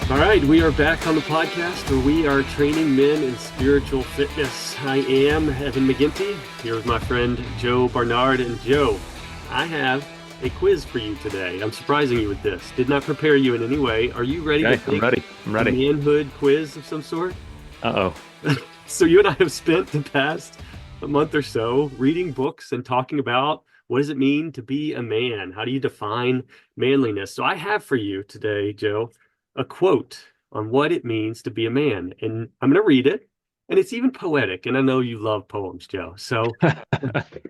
All right, we are back on the podcast where we are training men in spiritual fitness. I am Evan McGinty, here with my friend Joe Barnard. And Joe, I have a quiz for you today. I'm surprising you with this. Did not prepare you in any way. Are you ready to Okay, I'm take ready. I'm a ready. manhood quiz of some sort? Uh-oh. So you and I have spent the past a month or so reading books and talking about what does it mean to be a man? How do you define manliness? So I have for you today, Joe, a quote on what it means to be a man. And I'm going to read it. And it's even poetic. And I know you love poems, Joe. So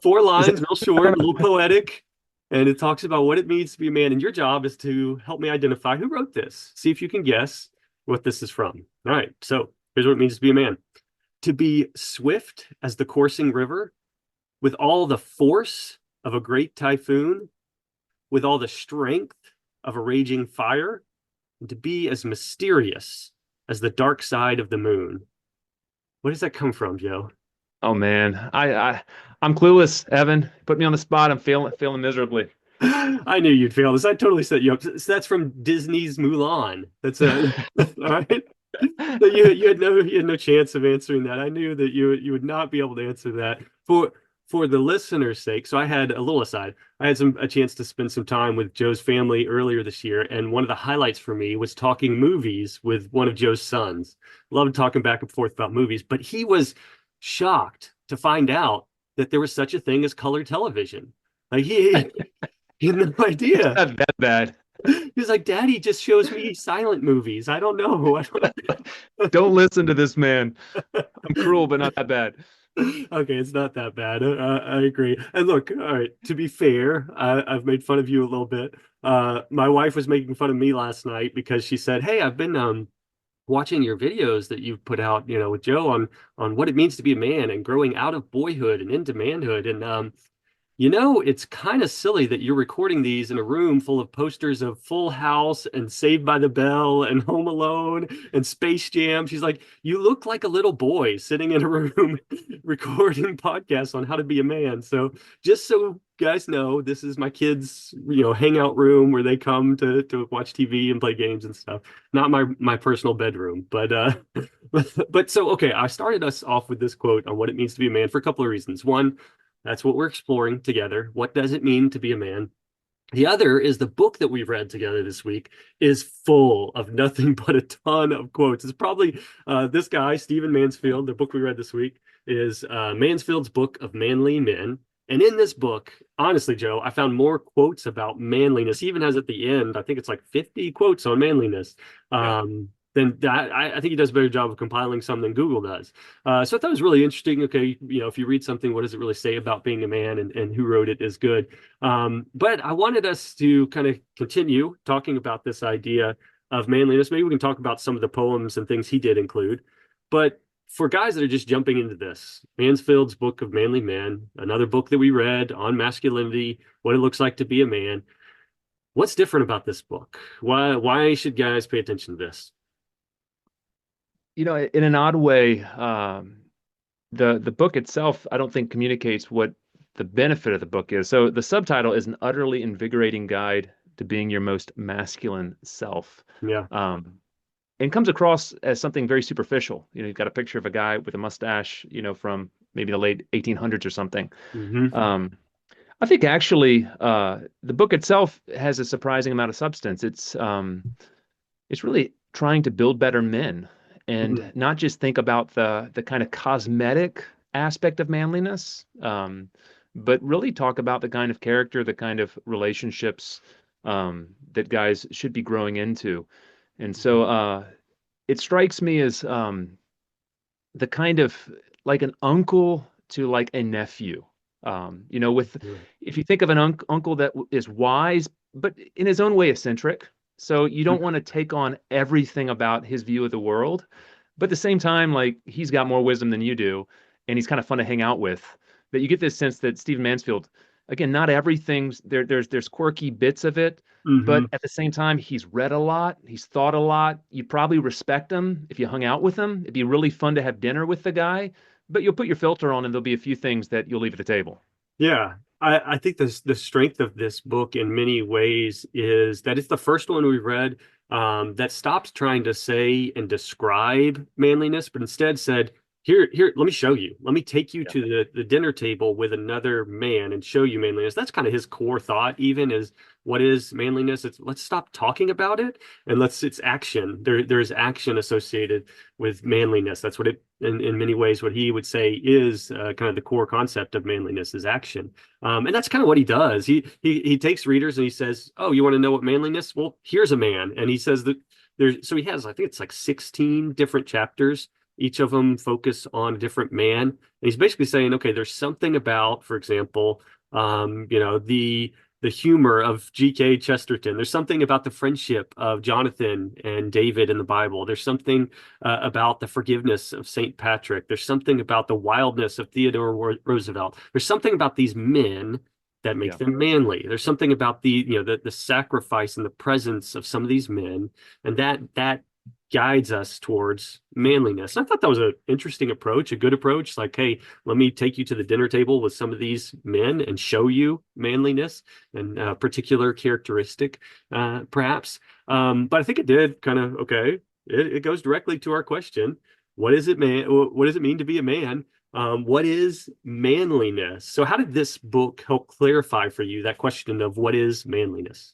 four Is lines, that real short, a little poetic. And it talks about what it means to be a man. And your job is to help me identify who wrote this. See if you can guess what this is from. All right. So here's what it means to be a man: to be swift as the coursing river, with all the force of a great typhoon, with all the strength of a raging fire, and to be as mysterious as the dark side of the moon. Where does that come from, Joe? Oh man. I'm clueless, Evan. Put me on the spot. I'm feeling miserably. I knew you'd fail this. I totally set you up. So that's from Disney's Mulan. That's a all right. So you had no chance of answering that. I knew that you would not be able to answer that for the listener's sake. So I had a little aside. I had a chance to spend some time with Joe's family earlier this year, and one of the highlights for me was talking movies with one of Joe's sons. Loved talking back and forth about movies, but he was shocked to find out that there was such a thing as color television. Like he had no It's idea. not that bad. He was like, "Daddy just shows me silent movies. I don't know. I don't." Don't listen to this man. I'm cruel, but not that bad. Okay, it's not that bad. I agree. And look, all right, to be fair, I've made fun of you a little bit. My wife was making fun of me last night because she said, "Hey, I've been watching your videos that you've put out, with Joe on what it means to be a man and growing out of boyhood and into manhood." And it's kind of silly that you're recording these in a room full of posters of Full House and Saved by the Bell and Home Alone and Space Jam. She's like, "You look like a little boy sitting in a room recording podcasts on how to be a man." So just so you guys know, this is my kids, hangout room where they come to watch TV and play games and stuff. Not my personal bedroom, but but so okay, I started us off with this quote on what it means to be a man for a couple of reasons. One, that's what we're exploring together. What does it mean to be a man? The other is the book that we've read together this week is full of nothing but a ton of quotes. It's probably this guy, Stephen Mansfield. The book we read this week is Mansfield's Book of Manly Men. And in this book, honestly, Joe, I found more quotes about manliness. He even has at the end, I think it's like 50 quotes on manliness. Yeah. Then that, I think he does a better job of compiling some than Google does. So I thought it was really interesting. Okay, if you read something, what does it really say about being a man, and who wrote it is good. But I wanted us to kind of continue talking about this idea of manliness. Maybe we can talk about some of the poems and things he did include. But for guys that are just jumping into this, Mansfield's Book of Manly Men, another book that we read on masculinity, what it looks like to be a man. What's different about this book? Why should guys pay attention to this? In an odd way, the book itself, I don't think communicates what the benefit of the book is. So the subtitle is an utterly invigorating guide to being your most masculine self. Yeah. And comes across as something very superficial. You've got a picture of a guy with a mustache, from maybe the late 1800s or something. Mm-hmm. I think actually the book itself has a surprising amount of substance. It's really trying to build better men and not just think about the kind of cosmetic aspect of manliness, but really talk about the kind of character, the kind of relationships that guys should be growing into. And so it strikes me as the kind of like an uncle to like a nephew. With if you think of an uncle that is wise, but in his own way eccentric. So you don't want to take on everything about his view of the world, but at the same time, like he's got more wisdom than you do, and he's kind of fun to hang out with. That you get this sense that Stephen Mansfield, again, not everything's there. There's quirky bits of it, Mm-hmm. but at the same time, he's read a lot, he's thought a lot. You probably respect him if you hung out with him. It'd be really fun to have dinner with the guy, but you'll put your filter on, and there'll be a few things that you'll leave at the table. Yeah, I think the strength of this book in many ways is that it's the first one we've read that stopped trying to say and describe manliness, but instead said, here, let me show you. Let me take you Yeah. to the dinner table with another man and show you manliness. That's kind of his core thought, even is what is manliness? It's let's stop talking about it and it's action. There's action associated with manliness. That's what it in many ways what he would say is kind of the core concept of manliness is action. And that's kind of what he does. He takes readers and he says, "Oh, you want to know what manliness? Well, here's a man." And he says that there's so he has I think it's like 16 different chapters. Each of them focus on a different man. And he's basically saying, okay, there's something about, for example, the humor of G.K. Chesterton. There's something about the friendship of Jonathan and David in the Bible. There's something about the forgiveness of St. Patrick. There's something about the wildness of Theodore Roosevelt. There's something about these men that make Yeah. them manly. There's something about the sacrifice and the presence of some of these men, and that guides us towards manliness. I thought that was an interesting approach, a good approach. Like, hey, let me take you to the dinner table with some of these men and show you manliness and a particular characteristic, perhaps. But I think it did kind of okay. It goes directly to our question: What is it, man? What does it mean to be a man? What is manliness? So, how did this book help clarify for you that question of what is manliness?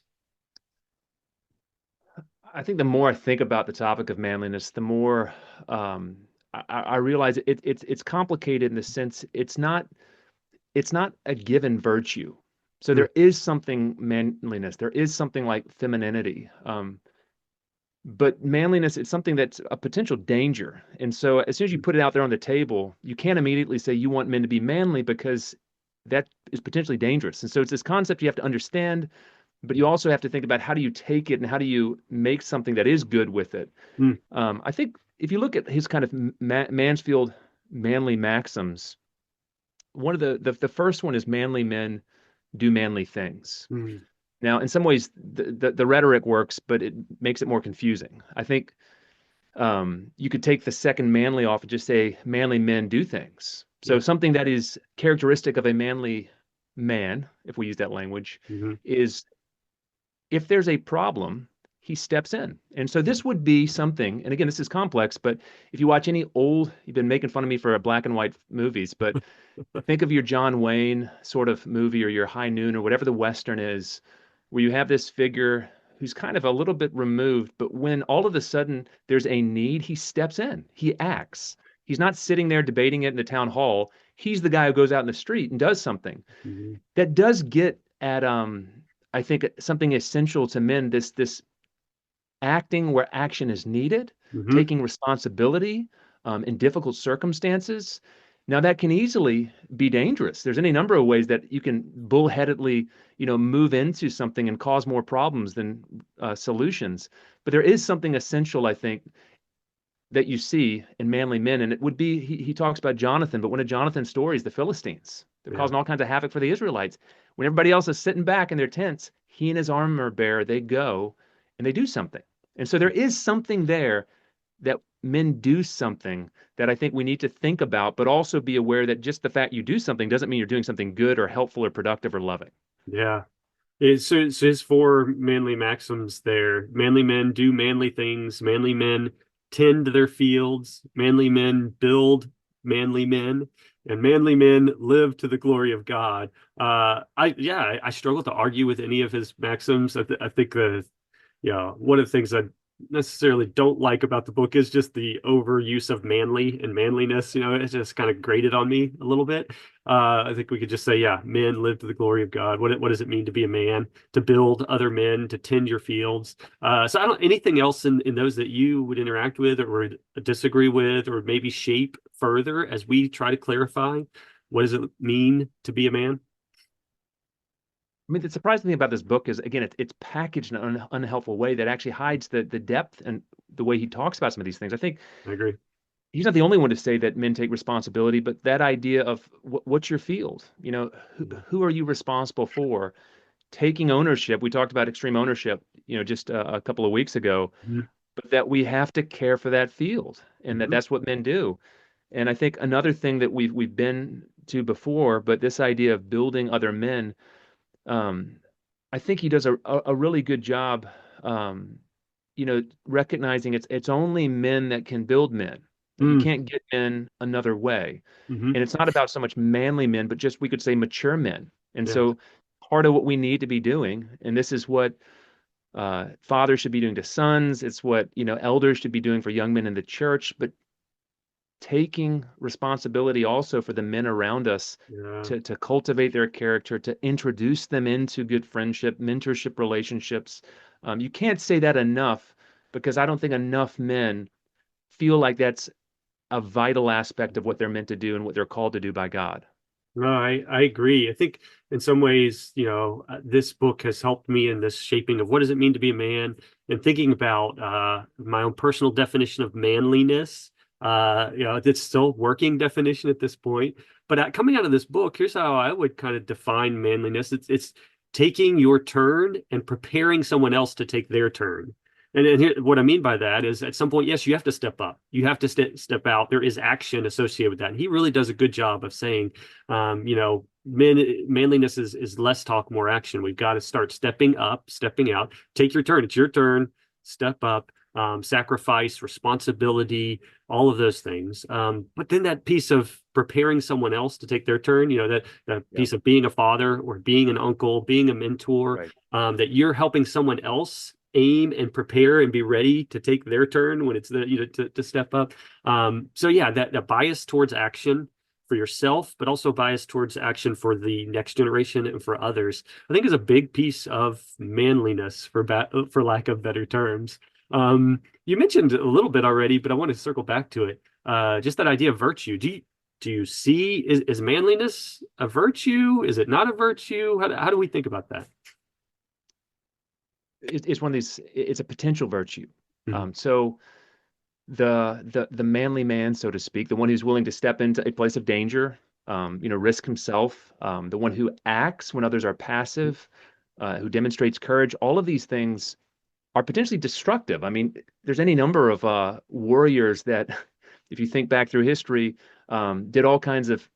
I think the more I think about the topic of manliness, the more I realize it's complicated in the sense it's not a given virtue. So Mm, there is something manliness, there is something like femininity. But manliness is something that's a potential danger. And so as soon as you put it out there on the table, you can't immediately say you want men to be manly because that is potentially dangerous. And so it's this concept you have to understand, but you also have to think about how do you take it and how do you make something that is good with it. mm, I think if you look at his kind of Mansfield manly maxims, one of the first one is manly men do manly things. mm, Now, in some ways, the rhetoric works, but it makes it more confusing. I think you could take the second manly off and just say manly men do things. So yeah. something that is characteristic of a manly man, if we use that language, Hmm. is if there's a problem, he steps in. And so this would be something, and again, this is complex, but if you watch any old, you've been making fun of me for black and white movies, but think of your John Wayne sort of movie or your High Noon or whatever the Western is, where you have this figure who's kind of a little bit removed, but when all of a sudden there's a need, he steps in, he acts. He's not sitting there debating it in the town hall. He's the guy who goes out in the street and does something. Hmm. That does get at I think something essential to men, this acting where action is needed, Hmm. taking responsibility in difficult circumstances. Now that can easily be dangerous. There's any number of ways that you can bullheadedly, move into something and cause more problems than solutions. But there is something essential, I think, that you see in manly men, and it would be he talks about Jonathan, but one of Jonathan's stories, the Philistines, they're Yeah. causing all kinds of havoc for the Israelites. When everybody else is sitting back in their tents, he and his armor bearer they go and they do something. And so there is something there that men do something that I think we need to think about, but also be aware that just the fact you do something doesn't mean you're doing something good or helpful or productive or loving. Yeah. So his four manly maxims there. Manly men do manly things. Manly men tend their fields. Manly men build manly men. And manly men live to the glory of God. I struggle to argue with any of his maxims. I think one of the things I necessarily don't like about the book is just the overuse of manly and manliness. It's just kind of grated on me a little bit. I think we could just say, yeah, men live to the glory of God. What does it mean to be a man? To build other men, to tend your fields. So I don't anything else in those that you would interact with or would disagree with, or maybe shape further as we try to clarify what does it mean to be a man? I mean, the surprising thing about this book is, again, it's packaged in an unhelpful way that actually hides the depth and the way he talks about some of these things. I think I agree. he's not the only one to say that men take responsibility, but that idea of what's your field? Who are you responsible for? Taking ownership. We talked about extreme ownership, just a couple of weeks ago, Mhm. but that we have to care for that field and that Mhm. that's what men do. And I think another thing that we've been to before, but this idea of building other men, um, I think he does a really good job. recognizing it's only men that can build men, that you Mm, can't get men another way. hmm. And it's not about so much manly men, but just we could say mature men. And Yeah. so part of what we need to be doing, and this is what fathers should be doing to sons, it's what, elders should be doing for young men in the church, but taking responsibility also for the men around us Yeah. to cultivate their character, to introduce them into good friendship, mentorship relationships. You can't say that enough because I don't think enough men feel like that's a vital aspect of what they're meant to do and what they're called to do by God. No, I agree. I think in some ways, this book has helped me in this shaping of what does it mean to be a man and thinking about my own personal definition of manliness. It's still working definition at this point. But coming out of this book, here's how I would kind of define manliness. It's taking your turn and preparing someone else to take their turn. And here, what I mean by that is at some point, yes, you have to step up. You have to step out. There is action associated with that. And he really does a good job of saying, manliness is less talk, more action. We've got to start stepping up, stepping out. Take your turn. It's your turn. Step up. Sacrifice, responsibility, all of those things. But then that piece of preparing someone else to take their turn, that Yeah, piece of being a father or being an uncle, being a mentor, right. that you're helping someone else aim and prepare and be ready to take their turn when it's to step up. So yeah, that bias towards action for yourself, but also bias towards action for the next generation and for others, I think is a big piece of manliness, for lack of better terms. You mentioned a little bit already, but I want to circle back to it. Just that idea of virtue. Do you see is manliness a virtue? Is it not a virtue? How do we think about that? It's one of these. It's a potential virtue. Mhm. So the manly man, so to speak, the one who's willing to step into a place of danger, risk himself, the one who acts when others are passive, who demonstrates courage. All of these things are potentially destructive. I mean, there's any number of warriors that, if you think back through history, did all kinds of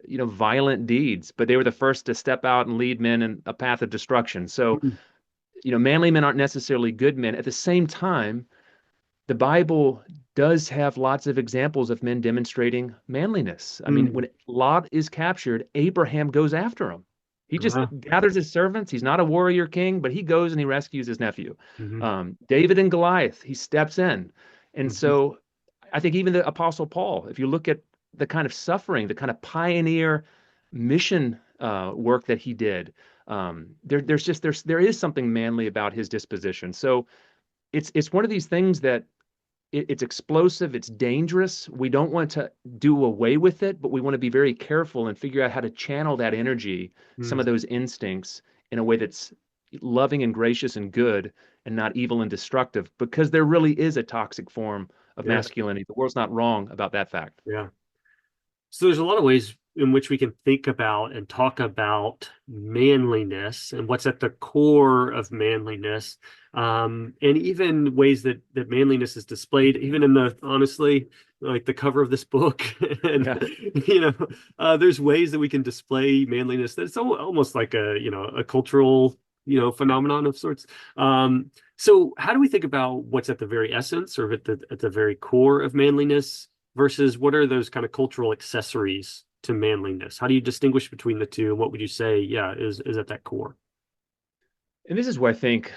violent deeds, but they were the first to step out and lead men in a path of destruction. So, Mhm. manly men aren't necessarily good men. At the same time, the Bible does have lots of examples of men demonstrating manliness. I mean, Mhm. when Lot is captured, Abraham goes after him. He just Uh-huh. gathers his servants. He's not a warrior king, but he goes and he rescues his nephew. Mhm. David and Goliath, he steps in. And Mhm. so I think even the Apostle Paul, if you look at the kind of suffering, the kind of pioneer mission work that he did, there is something manly about his disposition. So it's one of these things that it's explosive, it's dangerous. We don't want to do away with it, but we want to be very careful and figure out how to channel that energy, some of Mhm. those instincts, in a way that's loving and gracious and good and not evil and destructive, because there really is a toxic form of Yeah. masculinity. The world's not wrong about that fact. Yeah. So there's a lot of ways in which we can think about and talk about manliness and what's at the core of manliness, and even ways that manliness is displayed, even in the honestly, like the cover of this book. And Yeah. there's ways that we can display manliness that's almost like a cultural phenomenon of sorts. So how do we think about what's at the very essence or at the very core of manliness? Versus what are those kind of cultural accessories to manliness? How do you distinguish between the two? And what would you say, yeah, is at that core? And this is where I think,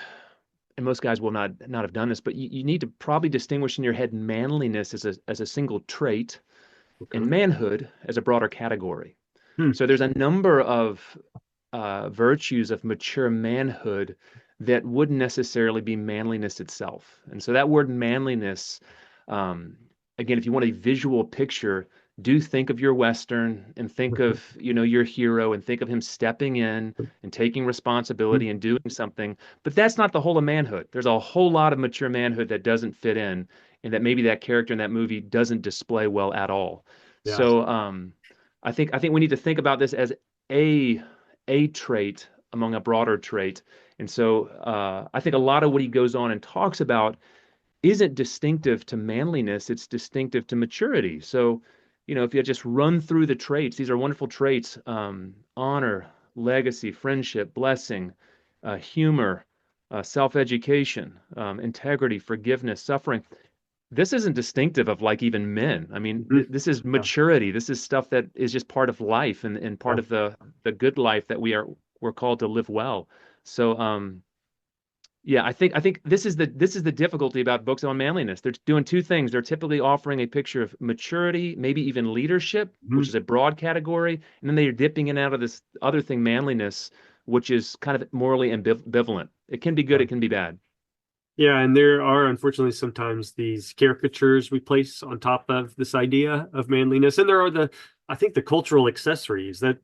and most guys will not have done this, but you need to probably distinguish in your head manliness as a single trait and Okay. manhood as a broader category. Hmm. So there's a number of virtues of mature manhood that wouldn't necessarily be manliness itself. And so that word manliness, um, again, if you want a visual picture, do think of your Western and think of, your hero and think of him stepping in and taking responsibility and doing something. But that's not the whole of manhood. There's a whole lot of mature manhood that doesn't fit in, and that maybe that character in that movie doesn't display well at all. Yeah. So I think we need to think about this as a a trait among a broader trait. And so I think a lot of what he goes on and talks about isn't distinctive to manliness, it's distinctive to maturity. So, if you just run through the traits, these are wonderful traits: honor, legacy, friendship, blessing, humor. self-education, integrity, forgiveness, suffering. This isn't distinctive of like even men. I mean, Mhm. this is Yeah. maturity. This is stuff that is just part of life and part Yeah. of the good life that we're called to live well. So yeah, I think this is the difficulty about books on manliness. They're doing two things. They're typically offering a picture of maturity, maybe even leadership, which Mhm. is a broad category, and then they're dipping in and out of this other thing, manliness, which is kind of morally ambivalent. It can be good, Yeah. it can be bad. Yeah, and there are unfortunately sometimes these caricatures we place on top of this idea of manliness, and there are I think the cultural accessories that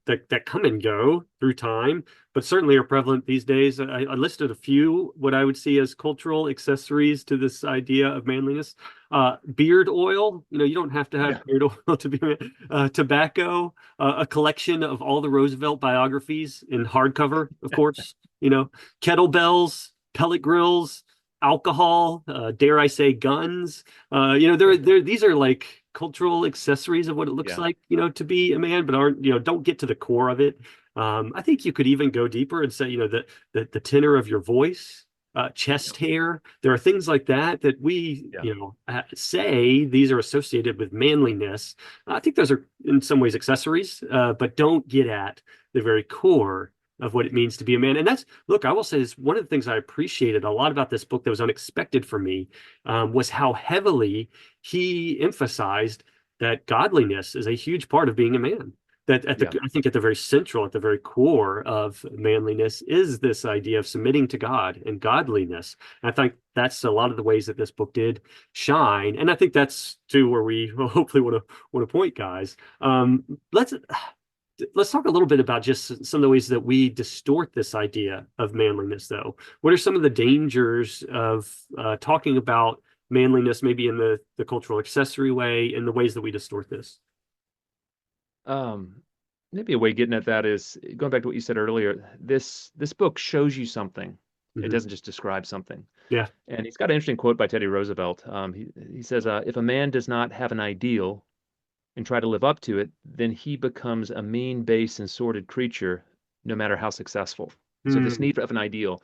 come and go through time, but certainly are prevalent these days. I listed a few what I would see as cultural accessories to this idea of manliness. Beard oil, you don't have to Yeah. have beard oil to be tobacco, a collection of all the Roosevelt biographies in hardcover, of course, kettlebells, pellet grills, alcohol, dare I say guns. These are like cultural accessories of what it looks Yeah. like, to be a man, but aren't, don't get to the core of it. I think you could even go deeper and say, the tenor of your voice, Yeah. chest hair. There are things like that we, Yeah. say these are associated with manliness. I think those are in some ways accessories, but don't get at the very core of what it means to be a man. And look, I will say this, one of the things I appreciated a lot about this book that was unexpected for me, was how heavily he emphasized that godliness is a huge part of being a man. That Yeah. I think at the very central, at the very core of manliness is this idea of submitting to God and godliness. And I think that's a lot of the ways that this book did shine. And I think that's too where we hopefully want to point, guys. Let's talk a little bit about just some of the ways that we distort this idea of manliness, though. What are some of the dangers of talking about manliness, maybe in the cultural accessory way, and the ways that we distort this? Um, Maybe a way of getting at that is going back to what you said earlier. This book shows you something. It Hmm. doesn't just describe something. Yeah. And he's got an interesting quote by Teddy Roosevelt. He says, "If a man does not have an ideal and try to live up to it, then he becomes a mean, base, and sordid creature, no matter how successful." So this Mm, need of an ideal.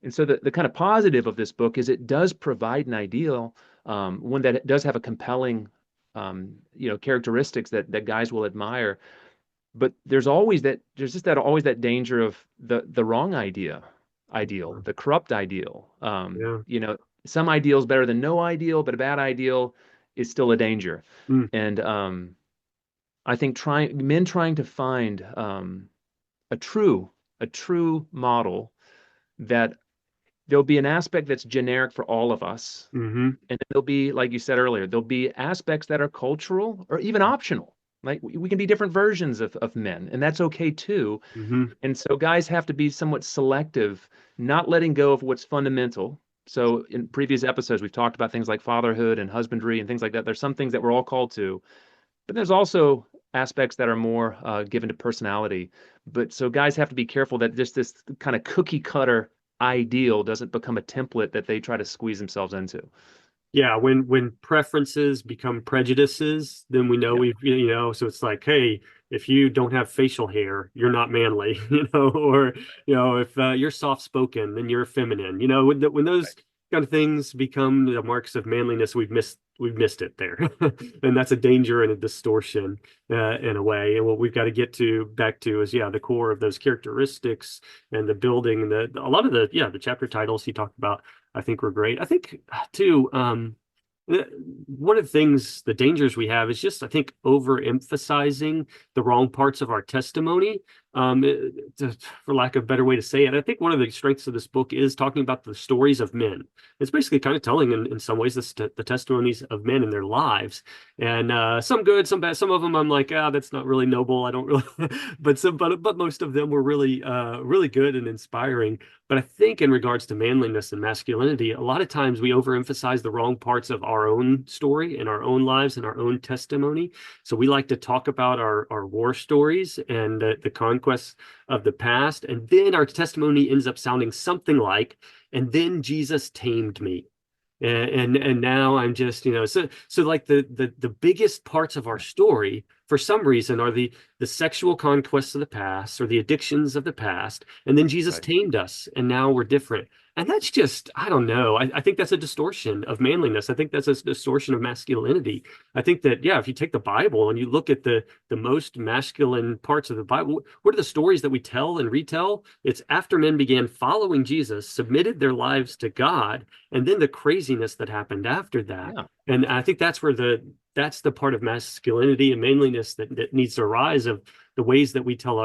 And so the kind of positive of this book is it does provide an ideal, one that does have a compelling, characteristics that guys will admire. But there's just that always that danger of the wrong ideal, the corrupt ideal. yeah. Some ideal is better than no ideal, but a bad ideal is still a danger. Mm, And I think trying to find a true a true model that there'll be an aspect that's generic for all of us, hmm. and then there'll be, like you said earlier, there'll be aspects that are cultural or even optional. Like we can be different versions of men, and that's okay too. Hmm. And so guys have to be somewhat selective, not letting go of what's fundamental. So in previous episodes, we've talked about things like fatherhood and husbandry and things like that. There's some things that we're all called to, but there's also aspects that are more given to personality. But so guys have to be careful that just this kind of cookie cutter ideal doesn't become a template that they try to squeeze themselves into. Yeah, when preferences become prejudices, then we know Yeah, so it's like, hey, if you don't have facial hair, you're not manly, or if you're soft spoken, then you're feminine. When those right. kind of things become the marks of manliness, we've missed it there, and that's a danger and a distortion, in a way. And what we've got to get to back to is, yeah, the core of those characteristics and the building. A lot of the chapter titles he talked about, I think, were great. I think too, one of the things, the dangers we have is just, I think, overemphasizing the wrong parts of our testimony, for lack of a better way to say it. I think one of the strengths of this book is talking about the stories of men. It's basically kind of telling, in some ways, the testimonies of men in their lives, and some good, some bad. Some of them I'm like, that's not really noble. I don't really, but most of them were really, really good and inspiring. But I think in regards to manliness and masculinity, a lot of times we overemphasize the wrong parts of our own story and our own lives and our own testimony. So we like to talk about our war stories and the conquests of the past. And then our testimony ends up sounding something like, and then Jesus tamed me. And now I'm just, so like the biggest parts of our story for some reason, are the sexual conquests of the past or the addictions of the past. And then Jesus Right. tamed us, and now we're different. And that's just, I don't know. I think that's a distortion of manliness. I think that's a distortion of masculinity. I think that, yeah, if you take the Bible and you look at the most masculine parts of the Bible, what are the stories that we tell and retell? It's after men began following Jesus, submitted their lives to God, and then the craziness that happened after that. Yeah. And I think that's the part of masculinity and manliness that needs to arise of the ways that we tell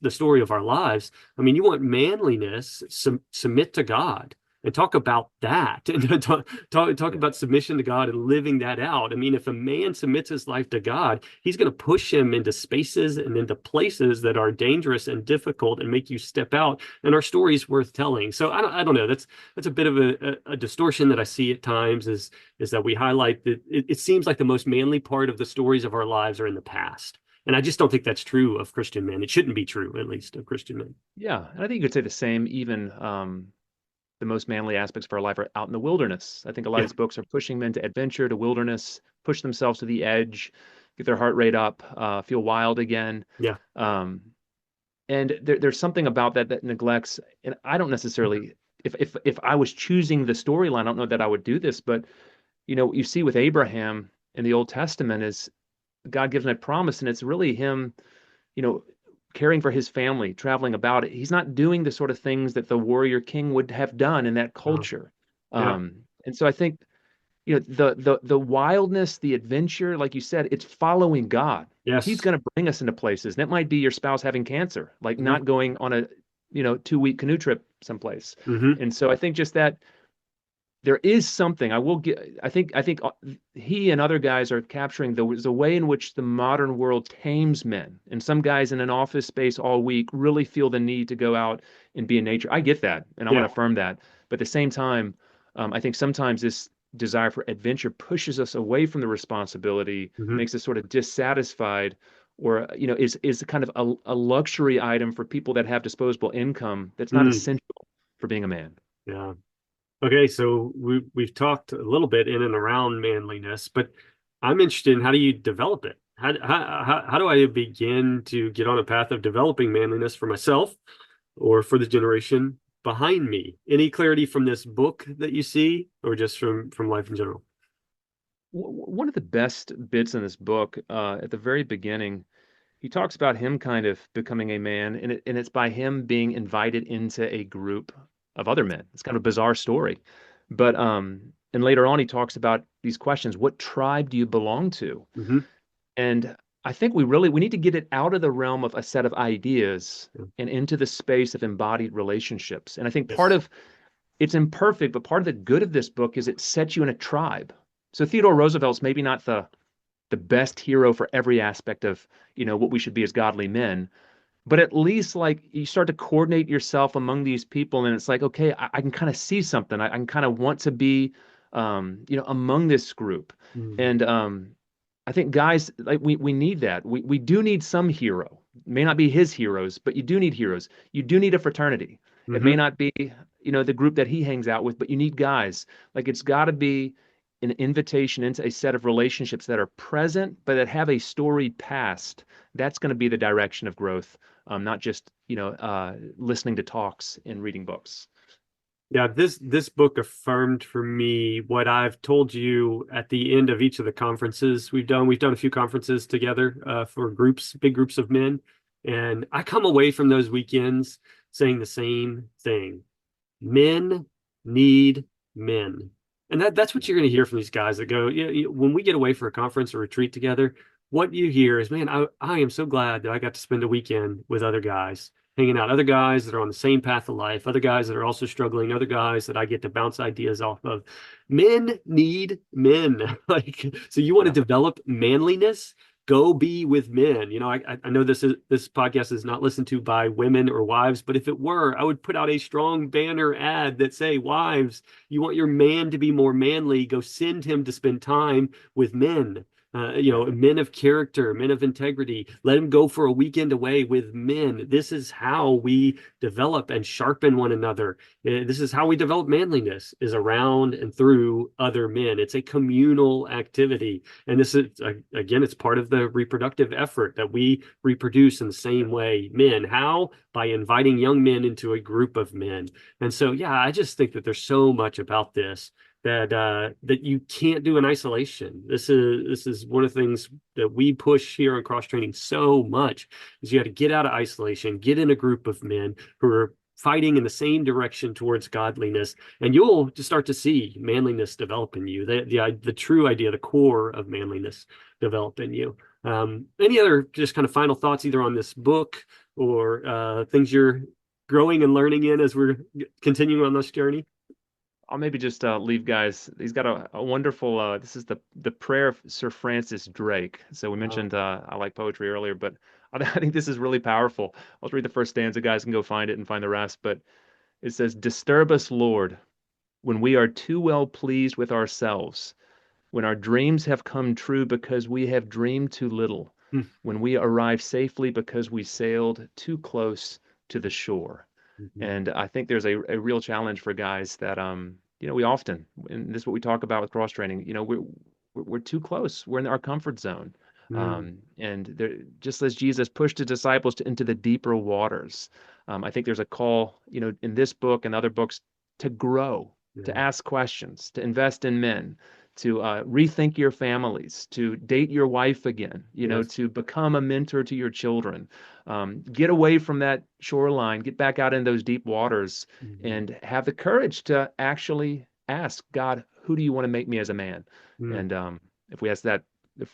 the story of our lives. I mean, you want manliness, submit to God and talk about that and talk Yeah. about submission to God and living that out. I mean, if a man submits his life to God, he's going to push him into spaces and into places that are dangerous and difficult and make you step out. And our story's worth telling. So I don't know. That's a bit of a distortion that I see at times is that we highlight that it seems like the most manly part of the stories of our lives are in the past. And I just don't think that's true of Christian men. It shouldn't be true, at least, of Christian men. Yeah. And I think you could say the same, even the most manly aspects of our life are out in the wilderness. I think a lot of Yeah, these books are pushing men to adventure, to wilderness, push themselves to the edge, get their heart rate up, feel wild again. yeah. Um, and there's something about that that neglects, and I don't necessarily, if I was choosing the storyline, I don't know that I would do this, but what you see with Abraham in the Old Testament is God gives him a promise, and it's really him, you know, caring for his family, traveling about it. He's not doing the sort of things that the warrior king would have done in that Uh, culture. yeah. And so I think, the wildness, the adventure, like you said, it's following God. He's Yes. going to bring us into places. And it might be your spouse having cancer, like Yeah. not going on a, 2-week canoe trip someplace. Hmm. And so I think just that there is something I will get. I think he and other guys are capturing the way in which the modern world tames men. And some guys in an office space all week really feel the need to go out and be in nature. I get that, and I want Yeah. to affirm that. But at the same time, I think sometimes this desire for adventure pushes us away from the responsibility, Hmm. makes us sort of dissatisfied, or is kind of a luxury item for people that have disposable income that's not Mm. essential for being a man. Yeah. Okay, so we've talked a little bit in and around manliness, but I'm interested in how do you develop it? How do I begin to get on a path of developing manliness for myself or for the generation behind me? Any clarity from this book that you see, or just from life in general? One of the best bits in this book, at the very beginning, he talks about him kind of becoming a man, and it's by him being invited into a group of other men. It's kind of a bizarre story, but and later on he talks about these questions: what tribe do you belong to? Hmm. And I think we need to get it out of the realm of a set of ideas and into the space of embodied relationships. And I think part Yes. of it's imperfect, but part of the good of this book is it sets you in a tribe. So Theodore Roosevelt's maybe not the best hero for every aspect of, what we should be as godly men, but at least like you start to coordinate yourself among these people, and it's like, okay, I can kind of see something. I can kind of want to be, among this group. Hmm. And I think guys, like we need that. We do need some hero. It may not be his heroes, but you do need heroes. You do need a fraternity. It may Hmm. not be, the group that he hangs out with, but you need guys. Like it's got to be an invitation into a set of relationships that are present, but that have a storied past. That's going to be the direction of growth, not just, listening to talks and reading books. Yeah, this book affirmed for me what I've told you at the end of each of the conferences we've done. We've done a few conferences together for groups, big groups of men, and I come away from those weekends saying the same thing. Men need men. And that's what Yeah. you're going to hear from these guys that go, yeah, when we get away for a conference or retreat together, what you hear is, man, I am so glad that I got to spend a weekend with other guys, hanging out, other guys that are on the same path of life, other guys that are also struggling, other guys that I get to bounce ideas off of. Men need men. Like, so you want to Yeah. develop manliness? Go be with men. I know this podcast is not listened to by women or wives, but if it were, I would put out a strong banner ad that say, wives, you want your man to be more manly, go send him to spend time with men. men of character, men of integrity. Let them go for a weekend away with men. This is how we develop and sharpen one another. This is how we develop manliness, is around and through other men. It's a communal activity. And this is, again, it's part of the reproductive effort that we reproduce in the same way. Men, how? By inviting young men into a group of men. And so, yeah, I just think that there's so much about this that you can't do in isolation. This is one of the things that we push here on cross training so much, is you got to get out of isolation, get in a group of men who are fighting in the same direction towards godliness, and you'll just start to see manliness develop in you, the true idea, the core of manliness develop in you. Any other just kind of final thoughts either on this book or things you're growing and learning in as we're continuing on this journey? I'll maybe just leave guys. He's got a wonderful. This is the prayer of Sir Francis Drake. So we mentioned I like poetry earlier, but I think this is really powerful. I'll just read the first stanza. Guys can go find it and find the rest. But it says, "Disturb us, Lord, when we are too well pleased with ourselves, when our dreams have come true because we have dreamed too little, when we arrive safely because we sailed too close to the shore." Mm-hmm. And I think there's a real challenge for guys that we often, and this is what we talk about with cross training, we're too close. We're in our comfort zone. And there, just as Jesus pushed his disciples into the deeper waters, I think there's a call, in this book and other books, to grow, to ask questions, to invest in men, to rethink your families, to date your wife again, to become a mentor to your children. Get away from that shoreline, get back out in those deep waters, and have the courage to actually ask God, who do you want to make me as a man? And if we ask that,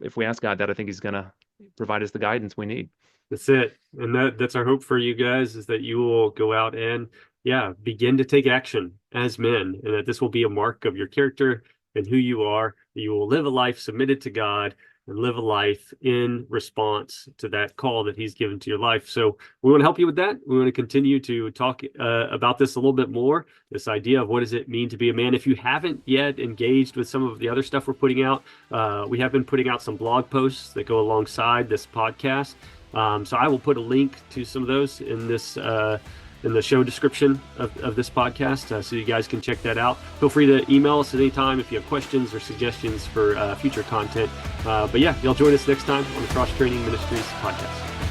if we ask God that, I think he's going to provide us the guidance we need. That's it. And that's our hope for you guys, is that you will go out and, begin to take action as men, and that this will be a mark of your character and who you are. That you will live a life submitted to God and live a life in response to that call that he's given to your life. So we want to help you with that. We want to continue to talk about this a little bit more, this idea of what does it mean to be a man. If you haven't yet engaged with some of the other stuff we're putting out, we have been putting out some blog posts that go alongside this podcast. So I will put a link to some of those in this in the show description of this podcast, so you guys can check that out. Feel free to email us at any time if you have questions or suggestions for future content. But yeah, you'll join us next time on the Cross Training Ministries podcast.